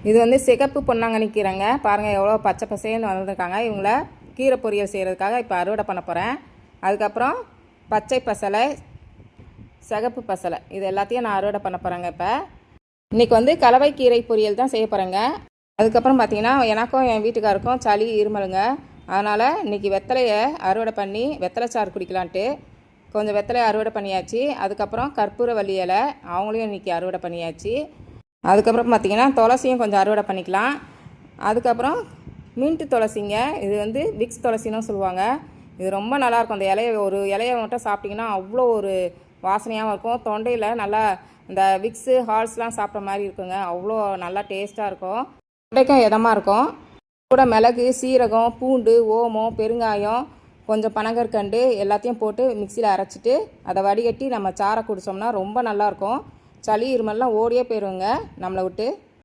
இது வந்து சிகப்பு பொன்னாங்கண்ணி கீரைங்க. பாருங்கள் எவ்வளோ பச்சை பசேன்னு வளர்ந்துருக்காங்க. இவங்கள கீரை பொரியல் செய்கிறதுக்காக இப்போ அறுவடை பண்ண போகிறேன். அதுக்கப்புறம் பச்சை பசலை, சிகப்பு பசலை, இது எல்லாத்தையும் நான் அறுவடை பண்ண போகிறேங்க. இப்போ இன்றைக்கி வந்து கலவை கீரை பொரியல் தான் செய்ய போகிறேங்க. அதுக்கப்புறம் பார்த்திங்கன்னா எனக்கும் என் வீட்டுக்காருக்கும் சளி இருமலுங்க. அதனால் இன்றைக்கி வெத்தலையை அறுவடை பண்ணி வெத்தலை சாறு குடிக்கலான்ட்டு கொஞ்சம் வெத்தலையை அறுவடை பண்ணியாச்சு. அதுக்கப்புறம் கற்பூரவள்ளி இலை அவங்களையும் இன்றைக்கி அறுவடை பண்ணியாச்சு. அதுக்கப்புறம் பார்த்திங்கன்னா துளசியும் கொஞ்சம் அறுவடை பண்ணிக்கலாம். அதுக்கப்புறம் மின்ட்டு துளசிங்க, இது வந்து விக்ஸ் துளசின்னு சொல்லுவாங்க. இது ரொம்ப நல்லாயிருக்கும். அந்த இலையை ஒரு இலையை மட்டும் சாப்பிட்டிங்கன்னா அவ்வளோ ஒரு வாசனையாகவும் இருக்கும். தொண்டையில் நல்லா இந்த விக்ஸு ஹால்ஸ்லாம் சாப்பிட்ற மாதிரி இருக்குங்க. அவ்வளோ நல்லா டேஸ்ட்டாக இருக்கும். தொண்டைக்கும் இதமாக இருக்கும். கூட மிளகு, சீரகம், பூண்டு, ஓமம், பெருங்காயம், கொஞ்சம் பனங்கற்கண்டு எல்லாத்தையும் போட்டு மிக்சியில் அரைச்சிட்டு அதை வடிகட்டி நம்ம சாறை குடித்தோம்னா ரொம்ப நல்லாயிருக்கும். சளி இருமல்லாம் ஓடியே போயிடுங்க நம்மளை விட்டு.